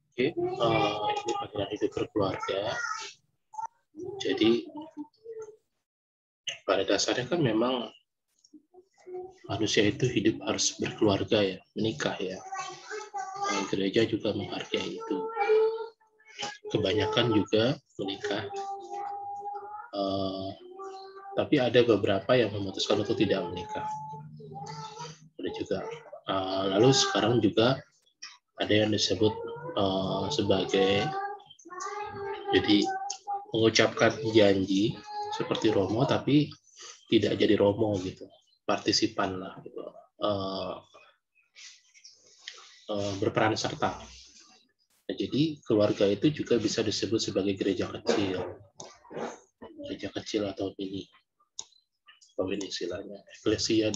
Oke, ini bagian hidup berkeluarga. Jadi pada dasarnya kan memang manusia itu hidup harus berkeluarga ya, menikah ya. Gereja juga menghargai itu. Kebanyakan juga menikah. Tapi ada beberapa yang memutuskan untuk tidak menikah. Ada juga. Lalu sekarang juga ada yang disebut sebagai jadi mengucapkan janji seperti Romo tapi tidak jadi Romo gitu, partisipan lah gitu, berperan serta. Nah, jadi keluarga itu juga bisa disebut sebagai gereja kecil atau mini. Ini istilahnya Ecclesia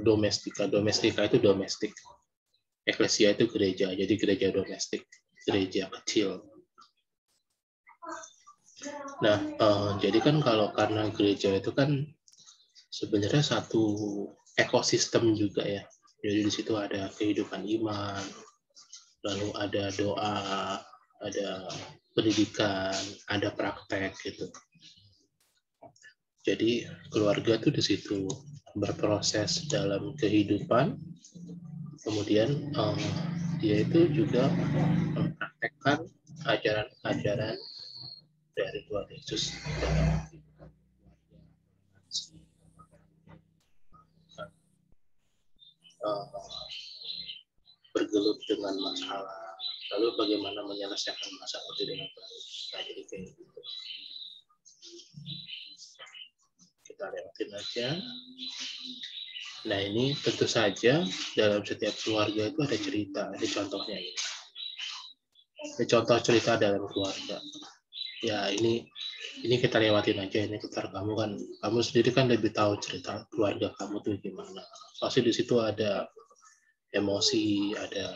domestika. Domestika itu domestik. Ecclesia itu gereja, jadi gereja domestik, gereja kecil. Nah, jadi kan karena gereja itu kan sebenarnya satu ekosistem juga ya. Jadi di situ ada kehidupan iman, lalu ada doa, ada pendidikan, ada praktek gitu. Jadi keluarga tuh di situ berproses dalam kehidupan, kemudian dia itu juga mempraktekkan ajaran-ajaran dari Tuhan Yesus dalam kehidupan bergelut dengan masalah, lalu bagaimana menyelesaikan masalah itu dengan baik. Nah, jadi kayak gitu. Kita lewatin aja. Nah, ini tentu saja dalam setiap keluarga itu ada cerita, ada contohnya ini. Ada contoh cerita dalam keluarga. Ya, ini kita lewatin aja ini, sekitar kamu sendiri kan lebih tahu cerita keluarga kamu tuh gimana. Pasti di situ ada emosi, ada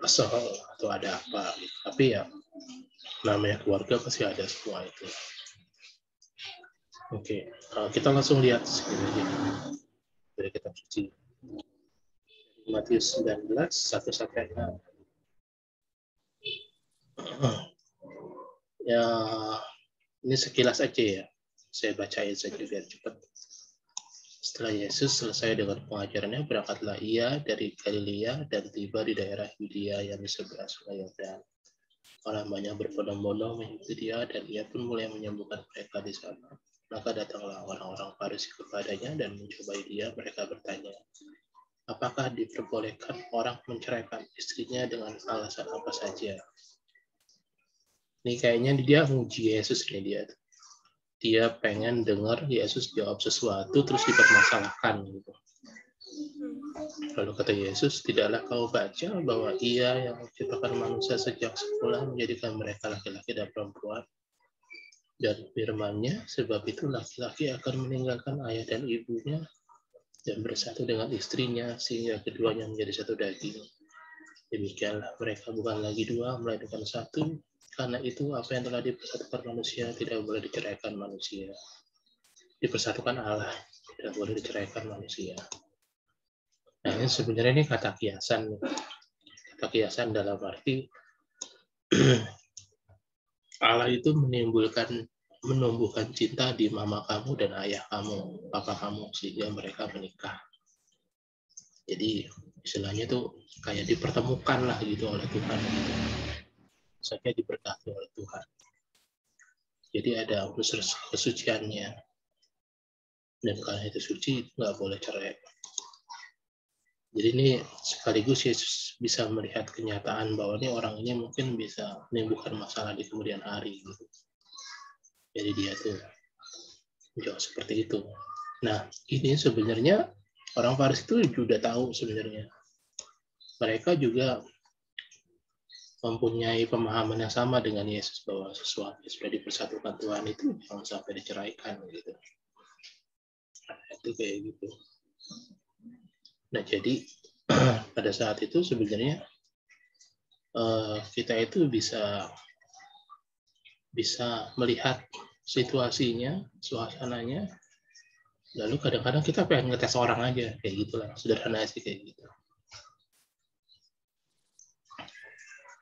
kesel atau ada apa gitu. Tapi ya namanya keluarga pasti ada semua itu. Oke, kita langsung lihat segini aja dari kitab suci. Matius 19 1 sampai 6. Ya, ini sekilas aja ya. Saya bacain saja biar cepat. Setelah Yesus selesai dengan pengajarannya, berangkatlah ia dari Galilea dan tiba di daerah Yudea yang di sebelah Sungai Yordan. Orang banyak berbondong-bondong mengikuti dia dan ia pun mulai menyembuhkan mereka di sana. Maka datanglah orang-orang Farisi kepadanya dan mencobai dia. Mereka bertanya, apakah diperbolehkan orang menceraikan istrinya dengan alasan apa saja? Ini kayaknya dia nguji Yesus ini dia. Dia pengen dengar Yesus jawab sesuatu terus dipermasalahkan gitu. Lalu kata Yesus, tidaklah kau baca bahwa ia yang menciptakan manusia sejak semula menjadikan mereka laki-laki dan perempuan? Dan firman-Nya, sebab itu laki-laki akan meninggalkan ayah dan ibunya dan bersatu dengan istrinya sehingga keduanya menjadi satu daging. Demikianlah mereka bukan lagi dua, melainkan satu. Karena itu apa yang telah dipersatukan manusia tidak boleh diceraikan manusia. Dipersatukan Allah, tidak boleh diceraikan manusia. Nah, ini sebenarnya ini kata kiasan. Kata kiasan dalam arti Allah itu menumbuhkan cinta di mama kamu dan ayah kamu, papa kamu, sehingga mereka menikah. Jadi istilahnya tuh kayak dipertemukan lah gitu oleh Tuhan. Gitu. Saya diberkati oleh Tuhan. Jadi ada unsur kesuciannya. Dan karena itu suci, nggak boleh cerai. Jadi ini sekaligus Yesus bisa melihat kenyataan bahwa ini orang ini mungkin bisa menimbulkan masalah di kemudian hari. Gitu. Jadi dia tuh jauh seperti itu. Nah, ini sebenarnya orang Farisi itu sudah tahu sebenarnya. Mereka juga mempunyai pemahaman yang sama dengan Yesus bahwa sesuatu yang sudah dipersatukan Tuhan itu jangan sampai diceraikan gitu. Nah, itu kayak gitu. Nah, jadi pada saat itu sebenarnya kita itu bisa melihat situasinya, suasananya, Lalu kadang-kadang kita pengen ngetes orang aja, kayak gitulah, sederhana sih kayak gitu.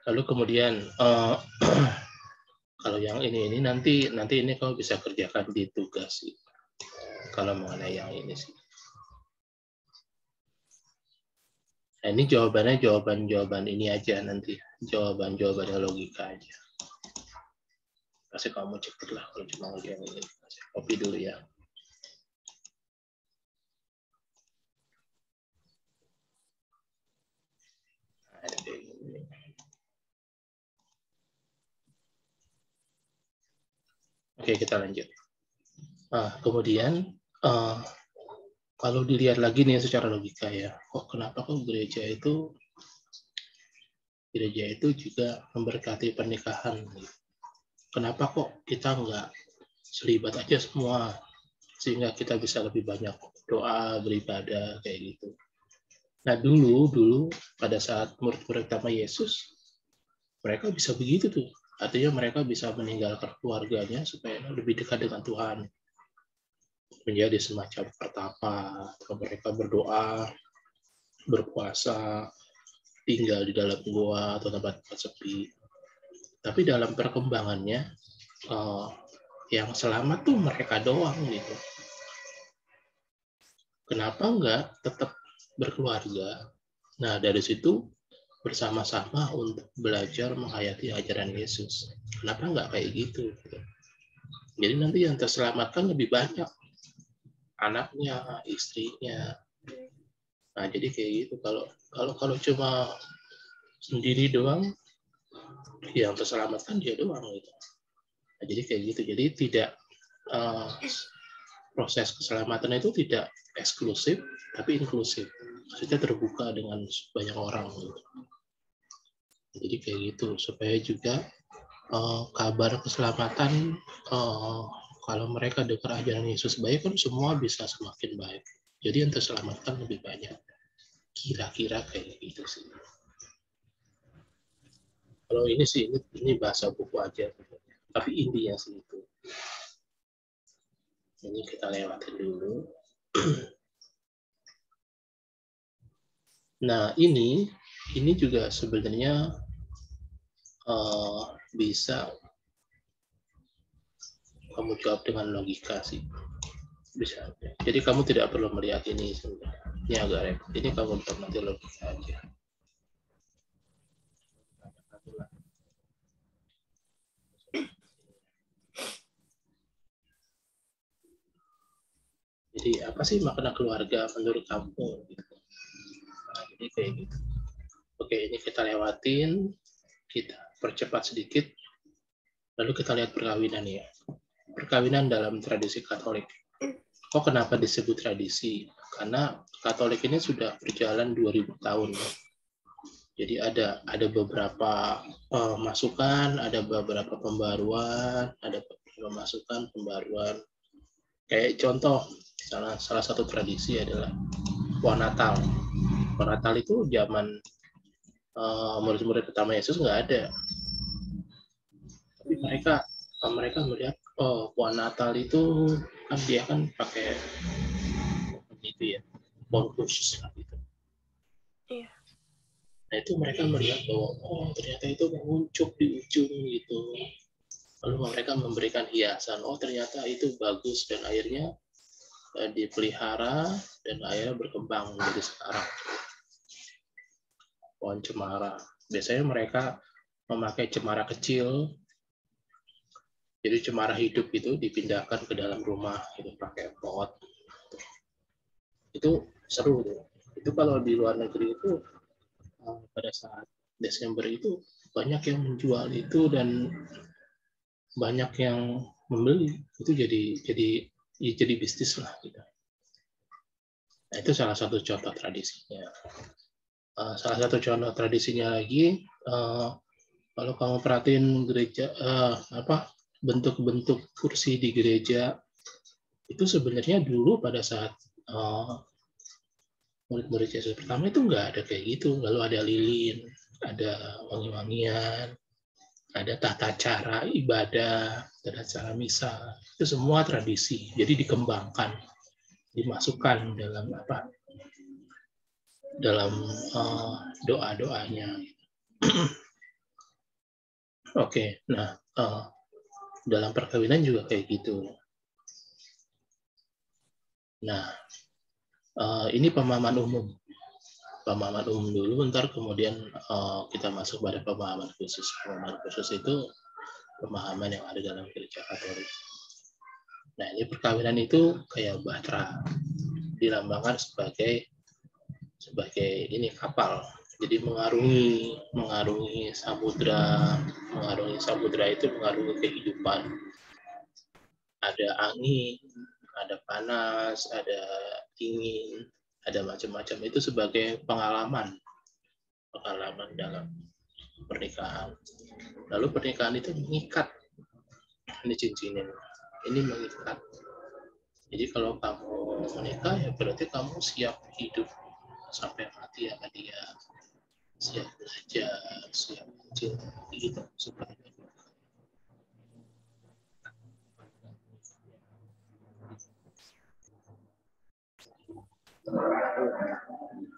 Lalu kemudian kalau yang ini nanti ini kau bisa kerjakan di tugas sih. Kalau mengenai yang ini sih. Nah, ini jawabannya jawaban ini aja nanti, jawaban logika aja. Pasti kamu cepet lah kalau cuma ngerjain ini. Copy dulu ya. Oke, kita lanjut. Kemudian kalau dilihat lagi nih secara logika ya, kenapa gereja itu juga memberkati pernikahan? Kenapa kok kita nggak selibat aja semua sehingga kita bisa lebih banyak doa, beribadah kayak gitu? Nah dulu pada saat murid-murid pertama Yesus, mereka bisa begitu tuh. Artinya mereka bisa meninggalkan keluarganya supaya lebih dekat dengan Tuhan. Menjadi semacam pertapa, mereka berdoa, berpuasa, tinggal di dalam gua atau tempat sepi. Tapi dalam perkembangannya, yang selamat tuh mereka doang gitu. Kenapa enggak tetap berkeluarga? Nah dari situ bersama-sama untuk belajar menghayati ajaran Yesus. Kenapa enggak kayak gitu? Jadi nanti yang terselamatkan lebih banyak, anaknya, istrinya. Nah jadi kayak gitu. Kalau cuma sendiri doang, yang terselamatkan dia doang gitu. Nah, jadi kayak gitu. Jadi tidak proses keselamatan itu tidak eksklusif tapi inklusif. Maksudnya terbuka dengan banyak orang gitu. Jadi kayak gitu supaya juga kabar keselamatan kalau mereka dengar ajaran Yesus baik kan semua bisa semakin baik. Jadi yang terselamatkan lebih banyak. Kira-kira kayak gitu sih. Kalau ini sih ini bahasa buku aja, tapi intinya sih itu. Ini kita lewatin dulu. Nah ini juga sebenarnya bisa kamu jawab dengan logika sih, bisa. Jadi kamu tidak perlu melihat ini sebenarnya. Ini agak repot. Ini kamu nanti logika aja. Jadi apa sih makna keluarga menurut kamu? Nah, jadi kayak gitu. Oke, ini kita lewatin, kita percepat sedikit, lalu kita lihat perkawinan ya. Perkawinan dalam tradisi Katolik. Kenapa disebut tradisi? Karena Katolik ini sudah berjalan 2000 tahun. Jadi ada beberapa masukan, ada beberapa pembaruan, ada beberapa masukan, pembaruan. Kayak contoh, salah satu tradisi adalah Pohon Natal. Pohon Natal itu zaman murid-murid pertama Yesus nggak ada. Tapi mereka melihat pohon Natal itu kan dia kan pakai itu ya, pohon khusus lah gitu. Iya. Nah itu mereka melihat bahwa ternyata itu menguncup di ujung gitu. Lalu mereka memberikan hiasan. Ternyata itu bagus dan akhirnya dipelihara dan akhirnya berkembang menjadi sekarang. Pohon cemara. Biasanya mereka memakai cemara kecil. Jadi cemara hidup itu dipindahkan ke dalam rumah itu pakai pot. Itu seru tuh. Itu kalau di luar negeri itu pada saat Desember itu banyak yang menjual itu dan banyak yang membeli. Itu jadi bisnis lah gitu. Nah, itu salah satu contoh tradisinya. Salah satu contoh tradisinya lagi, kalau kamu perhatiin gereja bentuk-bentuk kursi di gereja itu sebenarnya dulu pada saat murid-murid Yesus pertama itu nggak ada kayak gitu. Lalu ada lilin, ada wangi-wangian, ada tata cara ibadah, tata cara misa. Itu semua tradisi, jadi dikembangkan. dimasukkan dalam dalam doa-doanya. Oke, nah dalam perkawinan juga kayak gitu. Nah, ini pemahaman umum. Pemahaman umum dulu, bentar kemudian kita masuk pada pemahaman khusus. Pemahaman khusus itu pemahaman yang ada dalam gereja Katolik. Nah, ini perkawinan itu kayak bahtera, dilambangkan sebagai ini kapal. Jadi mengarungi samudra itu mengarungi kehidupan. Ada angin, ada panas, ada dingin, ada macam-macam. Itu sebagai pengalaman dalam pernikahan. Lalu pernikahan itu mengikat. Ini cincinin. Ini mengikat. Jadi kalau kamu menikah, ya berarti kamu siap hidup sampai mati sama dia. Siap belajar, siap cinta, gitu.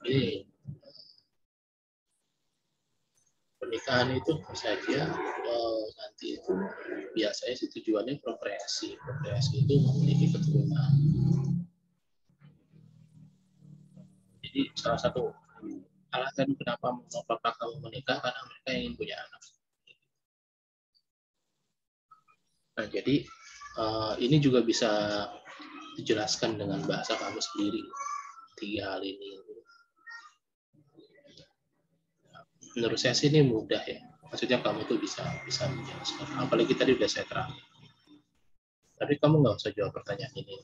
Jadi pernikahan itu saja nanti itu biasanya sih tujuannya prokreasi. Prokreasi itu memiliki keturunan. Jadi salah satu alasan kenapa papa kamu menikah karena mereka ingin punya anak. Nah, jadi ini juga bisa dijelaskan dengan bahasa kamu sendiri. 3 hal ini. Menurut saya sih ini mudah ya. Maksudnya kamu tuh bisa menjelaskan. Apalagi tadi udah saya terang. Tapi kamu nggak usah jawab pertanyaan ini.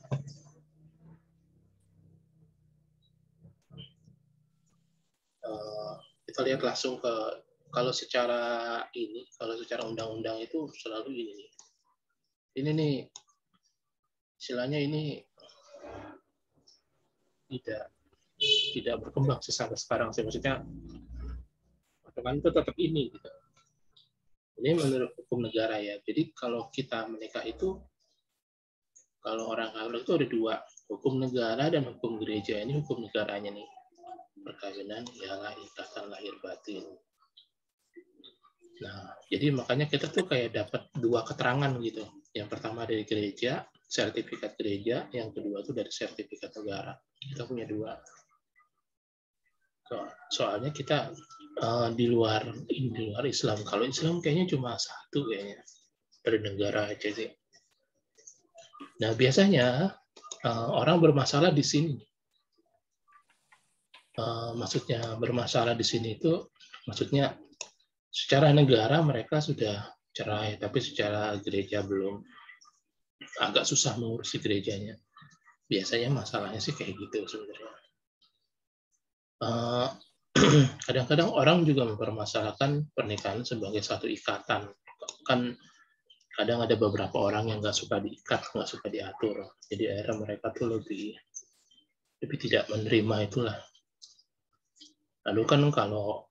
Kita lihat langsung ke kalau secara undang-undang itu selalu ini nih. Ini nih istilahnya ini tidak berkembang sampai sekarang sih, maksudnya perkembangan itu tetap ini gitu. Ini menurut hukum negara ya. Jadi kalau kita menikah itu, kalau orang Katolik itu ada 2, hukum negara dan hukum gereja. Ini hukum negaranya nih. Perkawinan ialah ikatan lahir batin. Nah, jadi makanya kita tuh kayak dapat 2 keterangan gitu. Yang pertama dari gereja, sertifikat gereja, yang kedua tuh dari sertifikat negara. Kita punya 2. Soalnya kita di luar Islam. Kalau Islam kayaknya cuma 1 kayaknya dari negara aja sih. Nah, biasanya orang bermasalah di sini. Maksudnya bermasalah di sini itu maksudnya secara negara mereka sudah cerai, tapi secara gereja belum. Agak susah mengurusi gerejanya. Biasanya masalahnya sih kayak gitu sebenarnya. Kadang-kadang orang juga mempermasalahkan pernikahan sebagai satu ikatan. Kan kadang ada beberapa orang yang nggak suka diikat, nggak suka diatur. Jadi akhirnya mereka tuh lebih tidak menerima itulah. Lalu kan kalau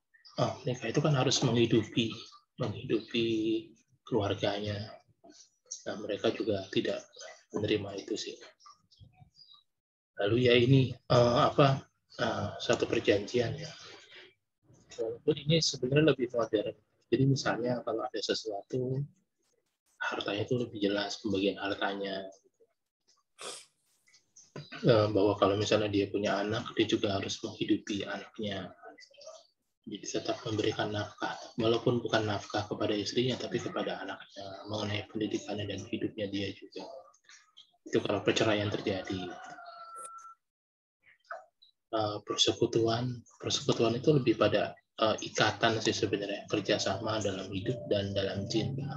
nikah itu kan harus menghidupi keluarganya. Nah, mereka juga tidak menerima itu sih. Lalu ya ini satu perjanjian ya. Walaupun ini sebenarnya lebih modern. Jadi misalnya kalau ada sesuatu, hartanya itu lebih jelas pembagian hartanya. Bahwa kalau misalnya dia punya anak, dia juga harus menghidupi anaknya. Jadi tetap memberikan nafkah, walaupun bukan nafkah kepada istrinya, tapi kepada anaknya, mengenai pendidikannya dan hidupnya dia juga. Itu kalau perceraian terjadi. Persekutuan itu lebih pada ikatan sih sebenarnya, kerjasama dalam hidup dan dalam cinta.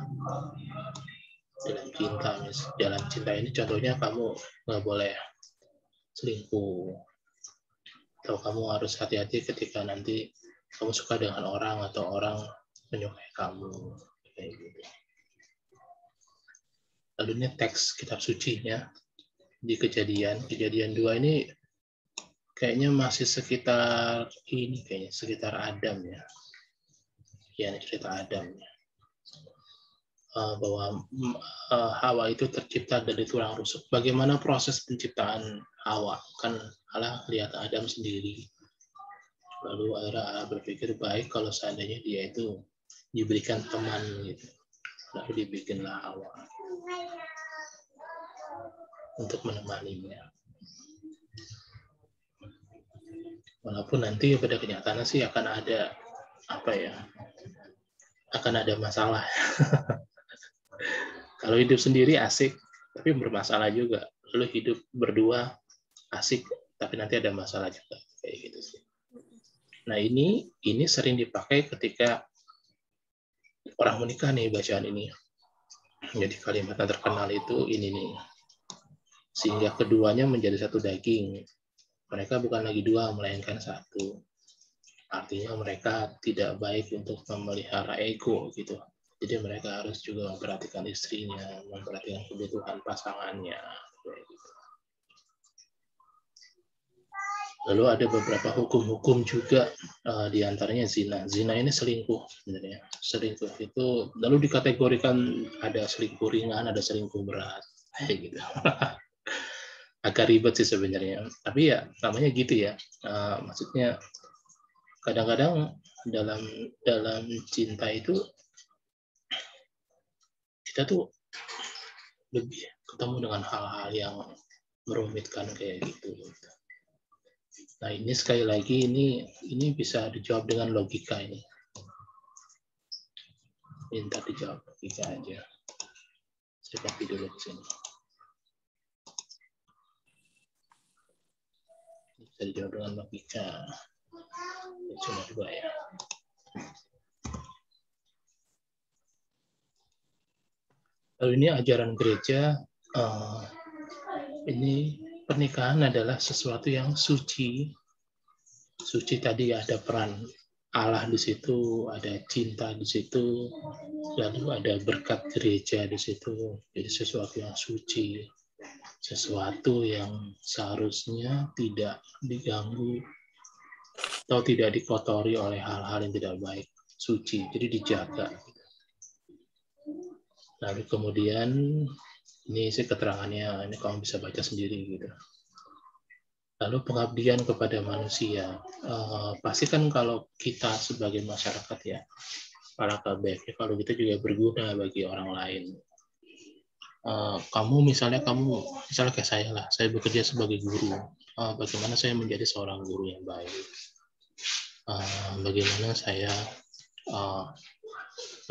Dalam cinta ini contohnya kamu nggak boleh selingkuh, atau kamu harus hati-hati ketika nanti kamu suka dengan orang atau orang menyukai kamu, kayak gitu. Lalu ini teks kitab suci ya di Kejadian 2 ini kayaknya masih sekitar Adam ya. Ya, cerita Adam ya. bahwa Hawa itu tercipta dari tulang rusuk. Bagaimana proses penciptaan Hawa? Kan Allah lihat Adam sendiri. Lalu akhirnya Allah berpikir baik kalau seandainya dia itu diberikan teman gitu. Lalu dibikinlah Hawa untuk menemaninya. Walaupun nanti pada kenyataannya sih akan ada akan ada masalah. Kalau hidup sendiri asik, tapi bermasalah juga. Lalu hidup berdua asik, tapi nanti ada masalah juga. Kayak gitu sih. Nah ini sering dipakai ketika orang menikah nih bacaan ini. Jadi kalimat yang terkenal itu ini nih. Sehingga keduanya menjadi satu daging. Mereka bukan lagi dua, melainkan satu. Artinya mereka tidak baik untuk memelihara ego gitu. Jadi mereka harus juga memperhatikan istrinya, memperhatikan kebutuhan pasangannya. Lalu ada beberapa hukum-hukum juga, diantaranya zina. Zina ini selingkuh sebenarnya. Selingkuh itu lalu dikategorikan ada selingkuh ringan, ada selingkuh berat, kayak gitu. Agak ribet sih sebenarnya. Tapi ya namanya gitu ya. Maksudnya kadang-kadang dalam cinta itu kita tuh lebih ketemu dengan hal-hal yang merumitkan kayak gitu. Nah ini sekali lagi ini bisa dijawab dengan logika ini. Minta dijawab logika aja. Saya copy dulu ke sini. Bisa dijawab dengan logika. Cuma dua ya. Lalu ini ajaran gereja. Ini pernikahan adalah sesuatu yang suci. Suci tadi ada peran Allah di situ, ada cinta di situ, lalu ada berkat gereja di situ. Jadi sesuatu yang suci, sesuatu yang seharusnya tidak diganggu atau tidak dikotori oleh hal-hal yang tidak baik. Suci, jadi dijaga. Lalu kemudian ini sih keterangannya, ini kamu bisa baca sendiri gitu. Lalu pengabdian kepada manusia. Pasti kan kalau kita sebagai masyarakat ya, para KBF, kalau kita juga berguna bagi orang lain. Kamu misalnya kayak saya lah, saya bekerja sebagai guru. Bagaimana saya menjadi seorang guru yang baik? Bagaimana saya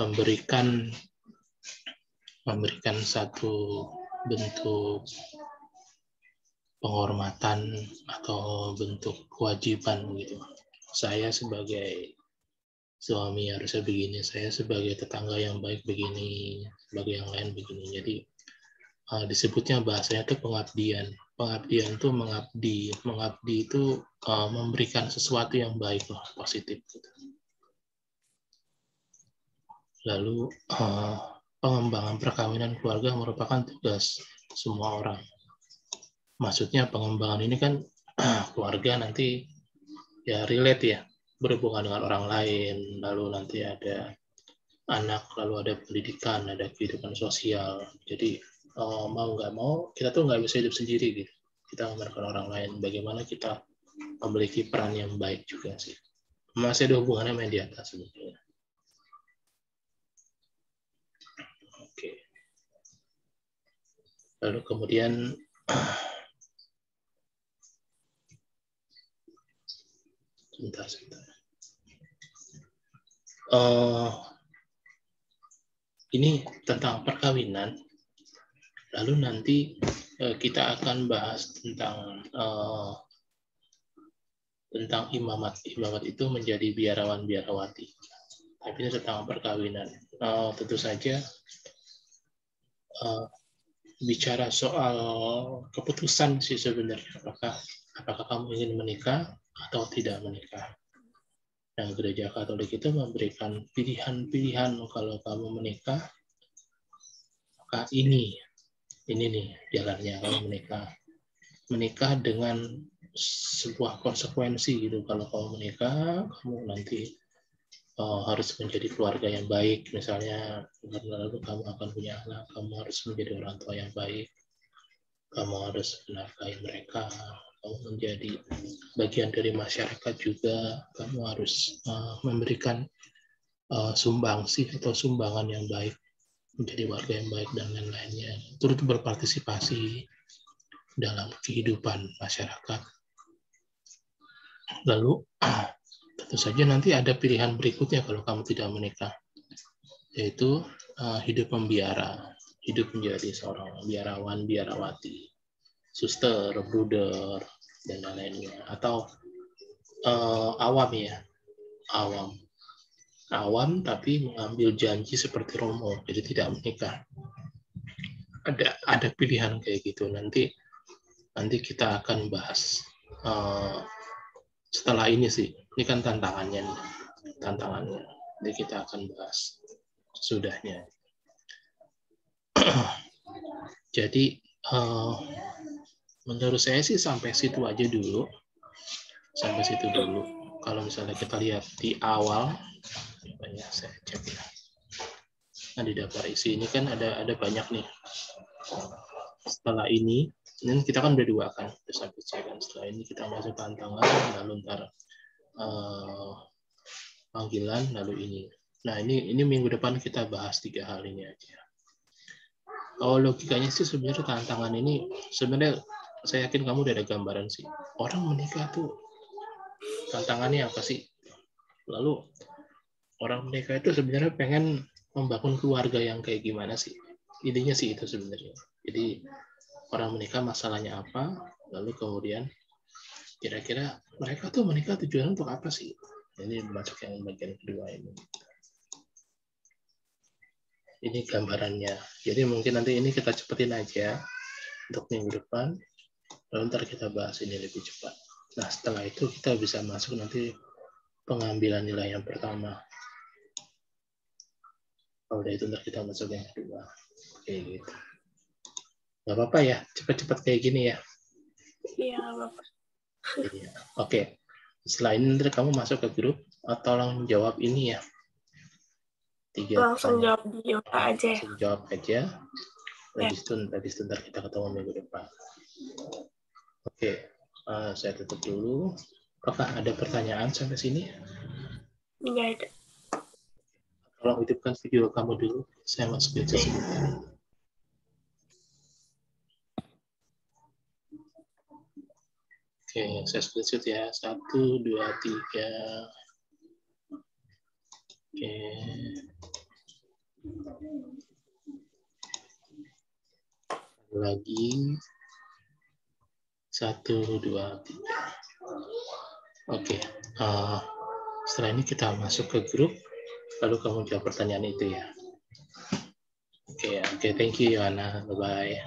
memberikan satu bentuk penghormatan atau bentuk kewajiban gitu. Saya sebagai suami harusnya begini, saya sebagai tetangga yang baik begini, sebagai yang lain begini. Jadi disebutnya bahasanya itu pengabdian. Pengabdian itu mengabdi itu memberikan sesuatu yang baik lah, positif gitu. Lalu pengembangan perkawinan keluarga merupakan tugas semua orang. Maksudnya pengembangan ini kan keluarga nanti ya relate ya, berhubungan dengan orang lain, lalu nanti ada anak, lalu ada pendidikan, ada kehidupan sosial. Jadi mau nggak mau kita tuh nggak bisa hidup sendiri gitu. Kita memerlukan orang lain. Bagaimana kita memiliki peran yang baik juga sih. Masih ada hubungannya sama yang di atas sebetulnya. Oke. Lalu kemudian sebentar. Ini tentang perkawinan. Lalu nanti kita akan bahas tentang imamat. Imamat itu menjadi biarawan-biarawati. Tapi ini tentang perkawinan. Tentu saja bicara soal keputusan sih sebenarnya. Apakah kamu ingin menikah atau tidak menikah? Nah, Gereja Katolik itu memberikan pilihan-pilihan kalau kamu menikah, maka ini nih jalannya kamu menikah dengan sebuah konsekuensi gitu. Kalau kamu menikah, kamu nanti harus menjadi keluarga yang baik, misalnya lalu kamu akan punya anak, kamu harus menjadi orang tua yang baik, kamu harus menafkahi mereka, kamu menjadi bagian dari masyarakat juga, kamu harus memberikan sumbangsi atau sumbangan yang baik, menjadi warga yang baik dan lain-lainnya, turut berpartisipasi dalam kehidupan masyarakat. Lalu tentu saja nanti ada pilihan berikutnya kalau kamu tidak menikah, yaitu hidup membiara, hidup menjadi seorang biarawan, biarawati, suster, bruder, dan lain-lainnya. Atau awam ya, awam tapi mengambil janji seperti Romo, jadi tidak menikah. Ada pilihan kayak gitu. Nanti kita akan bahas setelah ini sih. Ini kan tantangannya. Jadi kita akan bahas sesudahnya. Jadi menurut saya sih sampai situ aja dulu. Kalau misalnya kita lihat di awal, saya cek ya. Nah, di daftar isi ini kan ada banyak nih. Setelah ini kita kan udah 2 kan, udah sampai C kan. Setelah ini kita masuk tantangan, lalu ntar panggilan, lalu ini. Nah, ini minggu depan kita bahas 3 hal ini aja. Kalau logikanya sih sebenarnya tantangan ini, sebenarnya saya yakin kamu udah ada gambaran sih. Orang menikah tuh tantangannya apa sih? Lalu orang menikah itu sebenarnya pengen membangun keluarga yang kayak gimana sih? Intinya sih itu sebenarnya. Jadi orang menikah masalahnya apa? Lalu kemudian kira-kira mereka tuh menikah tujuan untuk apa sih? Ini masuk yang bagian kedua ini. Ini gambarannya. Jadi mungkin nanti ini kita cepetin aja untuk minggu depan. Lalu ntar kita bahas ini lebih cepat. Nah setelah itu kita bisa masuk nanti pengambilan nilai yang pertama. Kalau udah itu ntar kita masuk yang kedua. Kayak gitu. Gak apa-apa ya, cepat-cepat kayak gini ya. Iya, Bapak. Iya. Oke. Setelah ini nanti kamu masuk ke grup, tolong jawab ini ya. 3 langsung pertanyaan. jawab di WA aja ya. Langsung jawab aja. Habis itu ntar kita ketemu minggu depan. Oke. Saya tutup dulu. Apakah ada pertanyaan sampai sini? Nggak ada. Tolong hidupkan video kamu dulu. Saya mau screenshot sebentar. Oke, saya screenshot ya. 1, 2, 3. Oke. Lagi. 1, 2, 3. Oke. Setelah ini kita masuk ke grup. Lalu kamu jawab pertanyaan itu ya. Oke, thank you Yohana. Bye-bye.